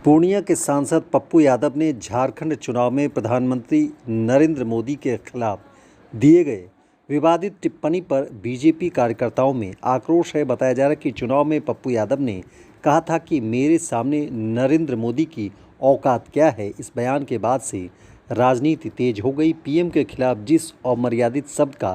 पूर्णिया के सांसद पप्पू यादव ने झारखंड चुनाव में प्रधानमंत्री नरेंद्र मोदी के खिलाफ दिए गए विवादित टिप्पणी पर बीजेपी कार्यकर्ताओं में आक्रोश है। बताया जा रहा है कि चुनाव में पप्पू यादव ने कहा था कि मेरे सामने नरेंद्र मोदी की औकात क्या है। इस बयान के बाद से राजनीति तेज हो गई। पीएम के खिलाफ जिस अमर्यादित शब्द का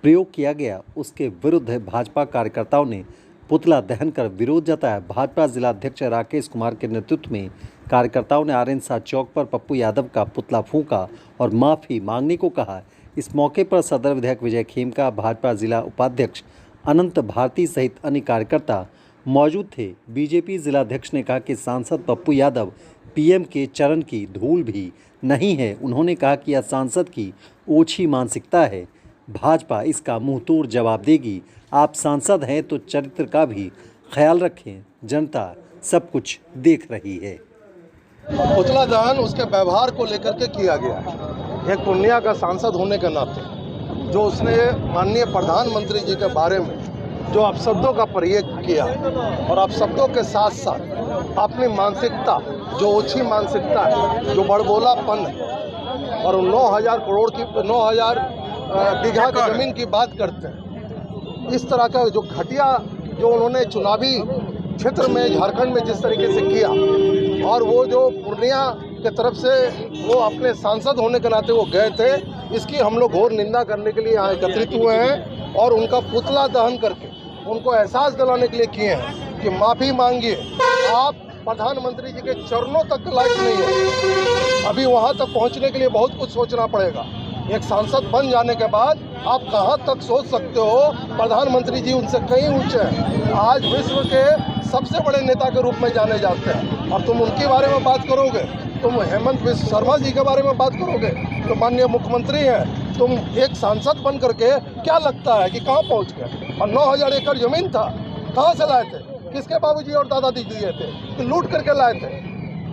प्रयोग किया गया उसके विरुद्ध भाजपा कार्यकर्ताओं ने पुतला दहन कर विरोध जताया। भाजपा जिलाध्यक्ष राकेश कुमार के नेतृत्व में कार्यकर्ताओं ने आर्यन शाह चौक पर पप्पू यादव का पुतला फूंका और माफ़ी मांगने को कहा। इस मौके पर सदर विधायक विजय खेमका, भाजपा जिला उपाध्यक्ष अनंत भारती सहित अन्य कार्यकर्ता मौजूद थे। बीजेपी जिलाध्यक्ष ने कहा कि सांसद पप्पू यादव पीएम के चरण की धूल भी नहीं है। उन्होंने कहा कि यह सांसद की ओछी मानसिकता है, भाजपा इसका मुंहतोड़ जवाब देगी। आप सांसद हैं तो चरित्र का भी ख्याल रखें, जनता सब कुछ देख रही है। पुतला दहन उसके व्यवहार को लेकर के किया गया। एक पूर्णिया का सांसद होने के नाते जो उसने माननीय प्रधानमंत्री जी के बारे में जो अपशब्दों का प्रयोग किया और अपशब्दों के साथ साथ अपनी मानसिकता जो ओछी मानसिकता है, जो बड़बोलापन है और 9,000 करोड़ की 9,000 बीघा की ज़मीन की बात करते हैं, इस तरह का जो घटिया जो उन्होंने चुनावी क्षेत्र में झारखंड में जिस तरीके से किया और वो जो पूर्णिया के तरफ से वो अपने सांसद होने के नाते वो गए थे, इसकी हम लोग घोर निंदा करने के लिए यहाँ एकत्रित हुए हैं और उनका पुतला दहन करके उनको एहसास दिलाने के लिए किए हैं कि माफ़ी मांगिए। आप प्रधानमंत्री जी के चरणों तक लायक नहीं है। अभी वहाँ तक पहुँचने के लिए बहुत कुछ सोचना पड़ेगा। एक सांसद बन जाने के बाद आप कहाँ तक सोच सकते हो? प्रधानमंत्री जी उनसे कहीं ऊंचे हैं। आज विश्व के सबसे बड़े नेता के रूप में जाने जाते हैं और तुम उनके बारे में बात करोगे, तुम हेमंत बिस्वा शर्मा जी के बारे में बात करोगे, तो माननीय मुख्यमंत्री हैं। तुम एक सांसद बन करके क्या लगता है कि कहाँ पहुँच गए? और 9,000 एकड़ जमीन था, कहाँ से लाए थे? किसके बाबूजी और दादाजी दिए थे कि लूट करके लाए थे?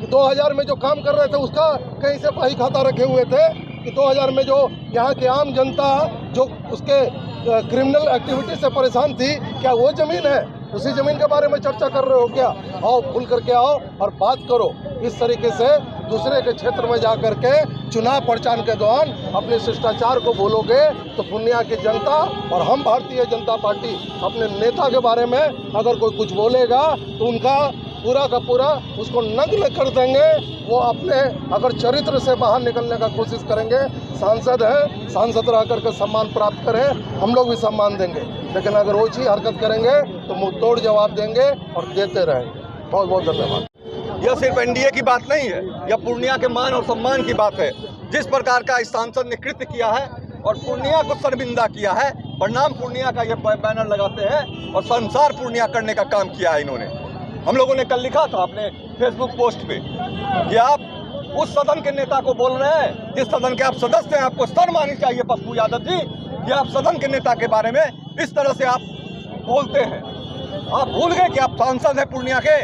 2000 में जो काम कर रहे थे उसका कहीं से बही खाता रखे हुए थे कि 2000 में जो यहाँ की आम जनता जो उसके क्रिमिनल एक्टिविटी से परेशान थी, क्या वो ज़मीन है? उसी ज़मीन के बारे में चर्चा कर रहे हो क्या? आओ खुल करके आओ और बात करो। इस तरीके से दूसरे के क्षेत्र में जा कर के चुनाव प्रचार के दौरान अपने शिष्टाचार को बोलोगे तो पूर्णिया की जनता और हम भारतीय जनता पार्टी अपने नेता के बारे में अगर कोई कुछ बोलेगा तो उनका पूरा का पूरा उसको नग्न कर देंगे। वो अपने अगर चरित्र से बाहर निकलने का कोशिश करेंगे। सांसद हैं, सांसद रह करके सम्मान प्राप्त करें, हम लोग भी सम्मान देंगे, लेकिन अगर ओछी हरकत करेंगे तो मुंह तोड़ जवाब देंगे और देते रहेंगे। बहुत बहुत धन्यवाद। यह सिर्फ एनडीए की बात नहीं है, यह पूर्णिया के मान और सम्मान की बात है। जिस प्रकार का इस सांसद ने कृत्य किया है और पूर्णिया को शर्मिंदा किया है, प्रणाम पूर्णिया का यह बैनर लगाते हैं और संसार पूर्णिया करने का काम किया है इन्होंने। हम लोगों ने कल लिखा था अपने फेसबुक पोस्ट पे कि आप उस सदन के नेता को बोल रहे हैं जिस सदन के आप सदस्य हैं। आपको शर्म आनी चाहिए पप्पू यादव जी कि आप सदन के नेता के बारे में इस तरह से आप बोलते हैं। आप भूल गए कि आप सांसद हैं पूर्णिया के,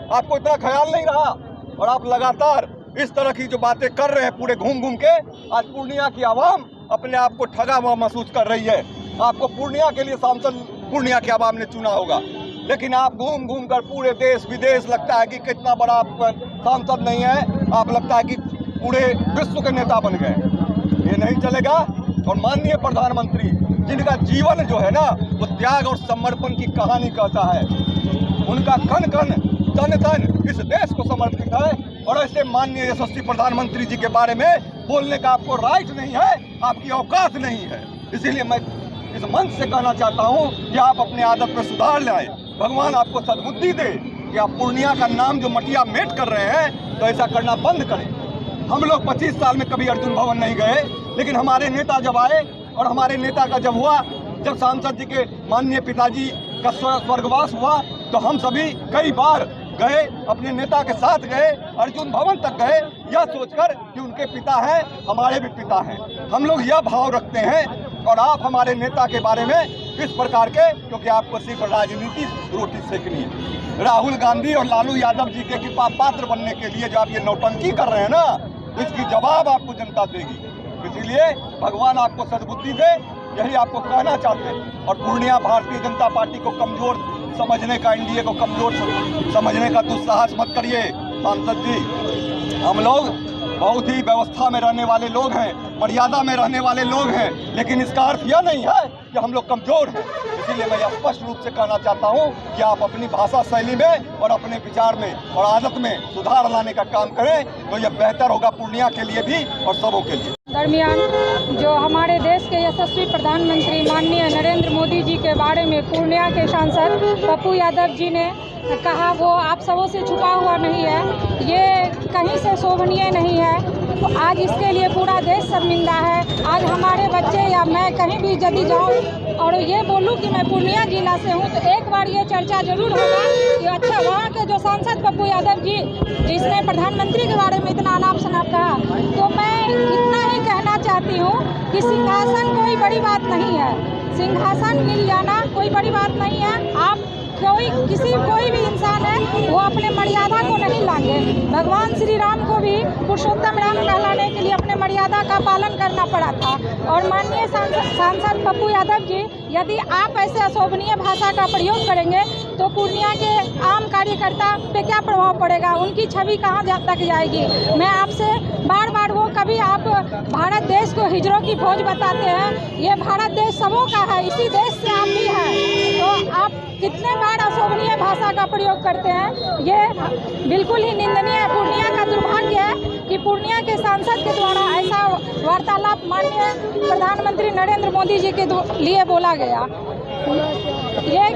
आपको इतना ख्याल नहीं रहा और आप लगातार इस तरह की जो बातें कर रहे हैं पूरे घूम घूम के। आज पूर्णिया की आवाम अपने आप को ठगा हुआ महसूस कर रही है। आपको पूर्णिया के लिए सांसद पूर्णिया की आवाम ने चुना होगा, लेकिन आप घूम घूम कर पूरे देश विदेश लगता है कि कितना बड़ा आप सांसद नहीं है, आप लगता है कि पूरे विश्व के नेता बन गए। ये नहीं चलेगा। और माननीय प्रधानमंत्री जिनका जीवन जो है ना वो त्याग और समर्पण की कहानी कहता है, उनका कण कण तन तन इस देश को समर्पित है और ऐसे माननीय यशस्वी प्रधानमंत्री जी के बारे में बोलने का आपको राइट नहीं है, आपकी औकात नहीं है। इसीलिए मैं इस मंच से कहना चाहता हूँ कि आप अपने आदत में सुधार लाएं। भगवान आपको सद्बुद्धि दे कि आप पूर्णिया का नाम जो मटिया मेट कर रहे हैं तो ऐसा करना बंद करें। हम लोग 25 साल में कभी अर्जुन भवन नहीं गए, लेकिन हमारे नेता जब आए और हमारे नेता का जब हुआ, जब सांसद जी के माननीय पिताजी का स्वर्गवास हुआ तो हम सभी कई बार गए, अपने नेता के साथ गए, अर्जुन भवन तक गए, यह सोचकर कि उनके पिता हैं, हमारे भी पिता हैं। हम लोग यह भाव रखते हैं और आप हमारे नेता के बारे में इस प्रकार के, क्योंकि आपको सिर्फ राजनीति रोटी सेकनी है। राहुल गांधी और लालू यादव जी के कृपा पात्र बनने के लिए जो आप ये नौटंकी कर रहे हैं ना, इसकी जवाब आपको जनता देगी। इसीलिए भगवान आपको सद्बुद्धि दे, यही आपको कहना चाहते हैं। और पूर्णिया भारतीय जनता पार्टी को कमजोर समझने का, एनडीए को कमजोर समझने का दुस्साहस मत करिए। सांसद जी, हम लोग बहुत ही व्यवस्था में रहने वाले लोग हैं, मर्यादा में रहने वाले लोग हैं, लेकिन इसका अर्थ यह नहीं है कि हम लोग कमजोर हैं। इसीलिए मैं स्पष्ट रूप से कहना चाहता हूं कि आप अपनी भाषा शैली में और अपने विचार में और आदत में सुधार लाने का काम करें, तो यह बेहतर होगा पूर्णिया के लिए भी और सबों के लिए। दरमियान जो हमारे देश के यशस्वी प्रधानमंत्री माननीय नरेंद्र मोदी जी के बारे में पूर्णिया के सांसद पप्पू यादव जी ने कहा, वो आप सबों से छुपा हुआ नहीं है, ये कहीं से शोभनीय नहीं है। तो आज इसके लिए पूरा देश शर्मिंदा है। आज हमारे बच्चे या मैं कहीं भी यदि जाऊं और ये बोलूं कि मैं पूर्णिया जिला से हूं, तो एक बार ये चर्चा जरूर होगा कि अच्छा, वहाँ के जो सांसद पप्पू यादव जी जिसने प्रधानमंत्री के बारे में इतना अनाप शनाप कहा, तो मैं इतना ही कहना चाहती हूँ कि सिंहासन कोई बड़ी बात नहीं है, सिंहासन मिल जाना कोई बड़ी बात नहीं है। आप कोई भी इंसान है वो अपने मर्यादा को नहीं लांगे। भगवान श्री राम को भी पुरुषोत्तम राम कहलाने के लिए अपने मर्यादा का पालन करना पड़ा था। और माननीय सांसद पप्पू यादव जी, यदि आप ऐसे अशोभनीय भाषा का प्रयोग करेंगे तो पूर्णिया के आम कार्यकर्ता पे क्या प्रभाव पड़ेगा, उनकी छवि कहाँ तक जाएगी। मैं आपसे बार बार, वो कभी आप भारत देश को हिजरों की फौज बताते हैं, ये भारत देश सबों का है, इसी देश से आप भी हैं, तो आप कितने बार अशोभनीय भाषा का प्रयोग करते हैं, ये बिल्कुल ही निंदनीय है। पूर्णिया का दुर्भाग्य है कि पूर्णिया के सांसद के द्वारा ऐसा वार्तालाप माननीय प्रधानमंत्री नरेंद्र मोदी जी के लिए बोला गया। ये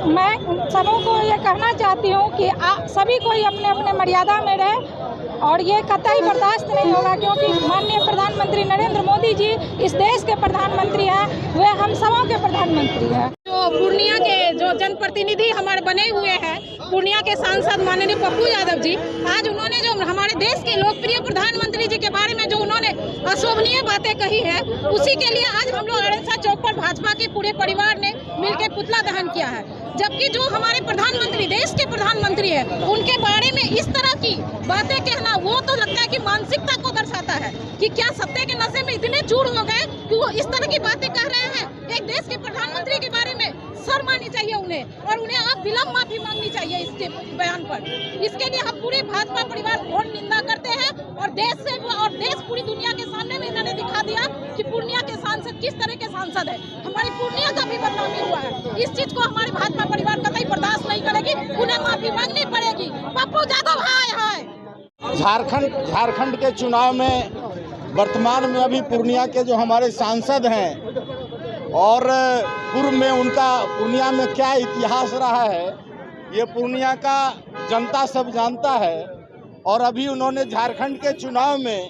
मैं सबों को ये कहना चाहती हूँ कि सभी कोई अपने अपने मर्यादा में रहे, और ये कतई बर्दाश्त नहीं होगा, क्योंकि माननीय प्रधानमंत्री नरेंद्र मोदी जी इस देश के प्रधानमंत्री हैं, वे हम सबों के प्रधानमंत्री हैं। जो पूर्णिया के जो जनप्रतिनिधि हमारे बने हुए हैं, पूर्णिया के सांसद माननीय पप्पू यादव जी, आज उन्होंने जो हमारे देश के लोकप्रिय प्रधानमंत्री जी के बारे में जो उन्होंने अशोभनीय बातें कही है, उसी के लिए आज हम लोग अड़ंसा चौक पर भाजपा के पूरे परिवार ने मिलकर पुतला दहन किया है। जबकि जो हमारे प्रधानमंत्री, देश के प्रधानमंत्री है, उनके बारे में इस तरह की बातें कहना, वो तो लगता है कि मानसिकता को दर्शाता है कि क्या सत्ते के नशे में इतने चूर हो गए कि वो इस तरह की बातें कह रहे हैं। एक देश के प्रधानमंत्री के बारे में शर्म आनी चाहिए उन्हें, और उन्हें अब विलम्ब माफी मांगनी चाहिए इसके बयान पर। इसके लिए हम पूरे भाजपा परिवार घोर निंदा करते हैं, और देश पूरी दुनिया के सामने में इन्होंने दिखा दिया कि पूर्णिया के सांसद किस तरह के सांसद है। हमारी पूर्णिया का भी बदनामी हुआ है। इस चीज को हमारे भाजपा परिवार कतई बर्दाश्त नहीं करेगी, उन्हें माफी मांगनी पड़ेगी। पप्पू यादव हाय। झारखंड के चुनाव में वर्तमान में अभी पूर्णिया के जो हमारे सांसद हैं, और पूर्व में उनका पूर्णिया में क्या इतिहास रहा है, ये पूर्णिया का जनता सब जानता है। और अभी उन्होंने झारखंड के चुनाव में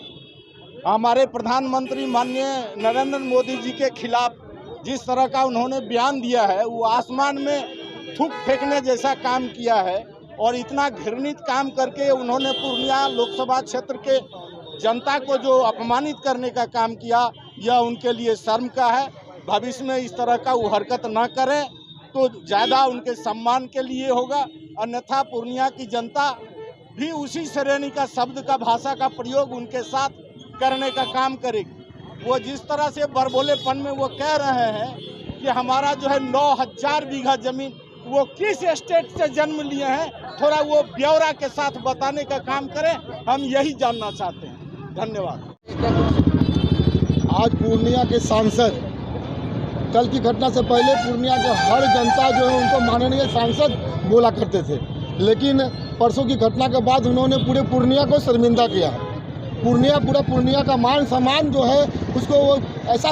हमारे प्रधानमंत्री माननीय नरेंद्र मोदी जी के खिलाफ जिस तरह का उन्होंने बयान दिया है, वो आसमान में थूक फेंकने जैसा काम किया है। और इतना घृणित काम करके उन्होंने पूर्णिया लोकसभा क्षेत्र के जनता को जो अपमानित करने का काम किया, यह उनके लिए शर्म का है। भविष्य में इस तरह का वो हरकत न करें तो ज़्यादा उनके सम्मान के लिए होगा, अन्यथा पूर्णिया की जनता भी उसी श्रेणी का शब्द का भाषा का प्रयोग उनके साथ करने का काम करेगी। वो जिस तरह से बरबोलेपन में वो कह रहे हैं कि हमारा जो है 9000 बीघा जमीन, वो किस स्टेट से जन्म लिए हैं, थोड़ा वो ब्यौरा के साथ बताने का काम करें, हम यही जानना चाहते हैं। धन्यवाद। आज पूर्णिया के सांसद, कल की घटना से पहले पूर्णिया के हर जनता जो है उनको माननीय सांसद बोला करते थे, लेकिन परसों की घटना के बाद उन्होंने पूरे पूर्णिया को शर्मिंदा किया। पूरा पूर्णिया का मान सम्मान जो है उसको वो ऐसा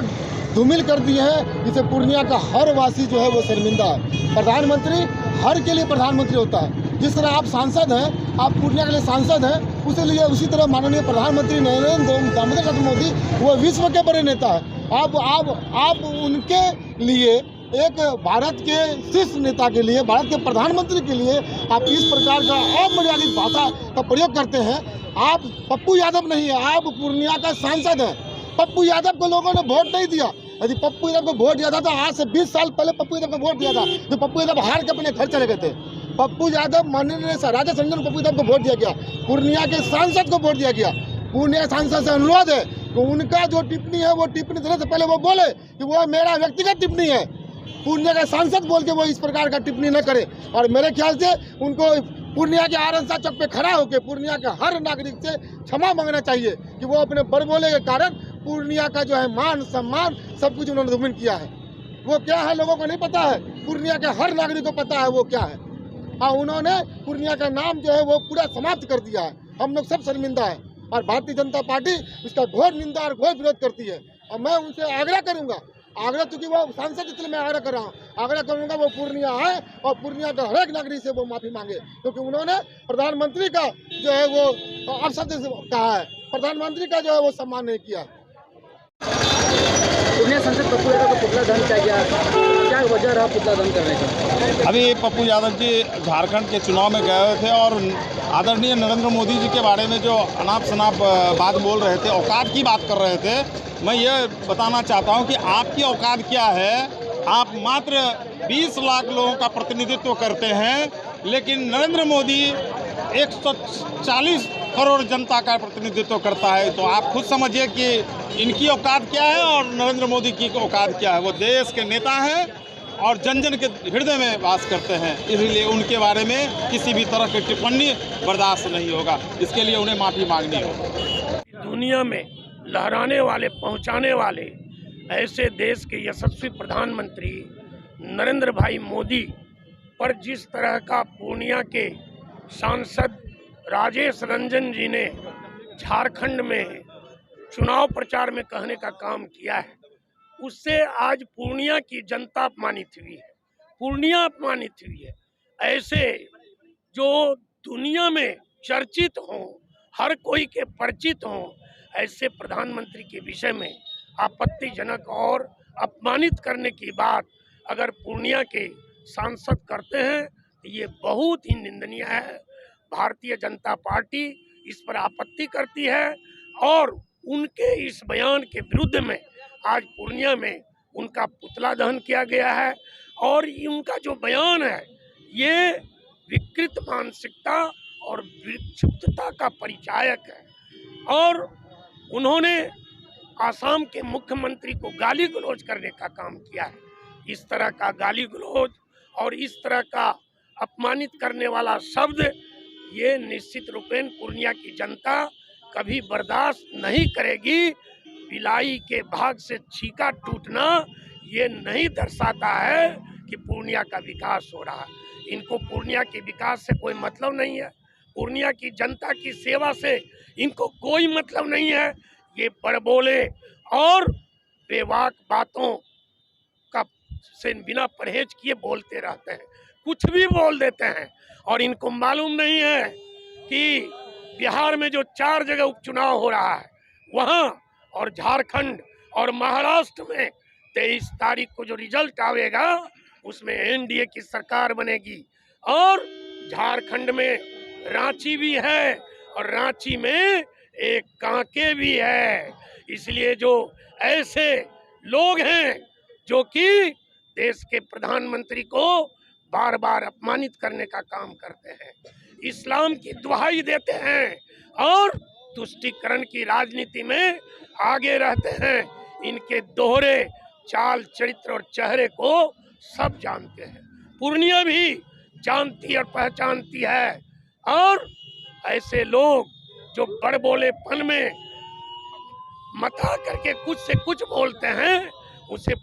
धूमिल कर दिए हैं जिससे पूर्णिया का हर वासी जो है वो शर्मिंदा है। प्रधानमंत्री हर के लिए प्रधानमंत्री होता है। जिस तरह आप सांसद हैं, आप पूर्णिया के लिए सांसद हैं, उसी तरह माननीय प्रधानमंत्री नरेंद्र दामोदर मोदी वो विश्व के बड़े नेता है। आप उनके लिए, एक भारत के शीर्ष नेता के लिए, भारत के प्रधानमंत्री के लिए आप इस प्रकार का अमर्यादित भाषा का प्रयोग करते हैं। आप पप्पू यादव नहीं है, आप पूर्णिया का सांसद हैं। पप्पू यादव को लोगों ने वोट नहीं दिया। यदि पप्पू यादव को वोट दिया था तो आज से 20 साल पहले पप्पू यादव को वोट दिया था, तो पप्पू यादव हार के अपने घर चले गए थे। पप्पू यादव, माननीय राजा संजन पप्पू यादव को वोट दिया गया, पूर्णिया के सांसद को वोट दिया गया। पूर्णिया सांसद से अनुरोध है कि उनका जो टिप्पणी है, वो टिप्पणी देने से पहले वो बोले कि वो मेरा व्यक्तिगत टिप्पणी है। पूर्णिया का सांसद बोल के वो इस प्रकार का टिप्पणी न करे। और मेरे ख्याल से उनको पूर्णिया के आरंसा चौक पे खड़ा होकर पूर्णिया के हर नागरिक से क्षमा मांगना चाहिए कि वो अपने बड़बोले के कारण पूर्णिया का जो है मान सम्मान सब कुछ उन्होंने धूमिल किया है। वो क्या है लोगों को नहीं पता है, पूर्णिया के हर नागरिक को पता है वो क्या है। हाँ, उन्होंने पूर्णिया का नाम जो है वो पूरा समाप्त कर दिया है। हम लोग सब शर्मिंदा है और भारतीय जनता पार्टी इसका घोर निंदा और घोर विरोध करती है। और मैं उनसे आग्रह करूंगा, चूंकि वो सांसद इसलिए मैं आग्रह कर रहा हूँ, आग्रह करूंगा वो पूर्णिया आए और पूर्णिया का हर एक नागरिक से वो माफी मांगे, क्योंकि उन्होंने प्रधानमंत्री का जो है वो अपशब्द कहा है, प्रधानमंत्री का जो है वो सम्मान नहीं किया। पूर्णिया सांसद पप्पू यादव का पुतला दहन किया गया, क्या वजह रहा पुतला दहन करने का? अभी पप्पू यादव जी झारखंड के चुनाव में गए हुए थे और आदरणीय नरेंद्र मोदी जी के बारे में जो अनाप शनाप बात बोल रहे थे, औकात की बात कर रहे थे। मैं ये बताना चाहता हूँ कि आपकी औकात क्या है। आप मात्र 20 लाख लोगों का प्रतिनिधित्व करते हैं, लेकिन नरेंद्र मोदी 140 करोड़ जनता का प्रतिनिधित्व करता है। तो आप खुद समझिए कि इनकी औकात क्या है और नरेंद्र मोदी की औकात क्या है। वो देश के नेता हैं और जन जन के हृदय में वास करते हैं, इसलिए उनके बारे में किसी भी तरह की टिप्पणी बर्दाश्त नहीं होगा। इसके लिए उन्हें माफ़ी मांगनी होगी। दुनिया में लहराने वाले, पहुंचाने वाले ऐसे देश के यशस्वी प्रधानमंत्री नरेंद्र भाई मोदी पर जिस तरह का पूर्णिया के सांसद राजेश रंजन जी ने झारखंड में चुनाव प्रचार में कहने का काम किया है, उससे आज पूर्णिया की जनता अपमानित हुई है, पूर्णिया अपमानित हुई है। ऐसे जो दुनिया में चर्चित हों, हर कोई के परिचित हों, ऐसे प्रधानमंत्री के विषय में आपत्तिजनक और अपमानित करने की बात अगर पूर्णिया के सांसद करते हैं तो ये बहुत ही निंदनीय है। भारतीय जनता पार्टी इस पर आपत्ति करती है और उनके इस बयान के विरुद्ध में आज पूर्णिया में उनका पुतला दहन किया गया है। और उनका जो बयान है ये विकृत मानसिकता और विक्षिप्तता का परिचायक है। और उन्होंने आसाम के मुख्यमंत्री को गाली गलौज करने का काम किया है। इस तरह का गाली गलौज और इस तरह का अपमानित करने वाला शब्द ये निश्चित रूपेण पूर्णिया की जनता कभी बर्दाश्त नहीं करेगी। बिलाई के भाग से छीका टूटना ये नहीं दर्शाता है कि पूर्णिया का विकास हो रहा है। इनको पूर्णिया के विकास से कोई मतलब नहीं है, पूर्णिया की जनता की सेवा से इनको कोई मतलब नहीं है। ये बड़बोले और बेवाक बातों का से बिना परहेज किए बोलते रहते हैं, कुछ भी बोल देते हैं। और इनको मालूम नहीं है कि बिहार में जो 4 जगह उपचुनाव हो रहा है वहाँ और झारखंड और महाराष्ट्र में 23 तारीख को जो रिजल्ट आवेगा उसमें एनडीए की सरकार बनेगी। और झारखंड में रांची भी है और रांची में एक कांके भी है। इसलिए जो ऐसे लोग हैं जो कि देश के प्रधानमंत्री को बार बार अपमानित करने का काम करते हैं, इस्लाम की दुहाई देते हैं और तुष्टीकरण की राजनीति में आगे रहते हैं, इनके दोहरे चाल चरित्र और चेहरे को सब जानते हैं। पूर्णिया भी जानती और पहचानती है। और ऐसे लोग जो बड़बोलेपन में मता करके कुछ से कुछ बोलते हैं उसे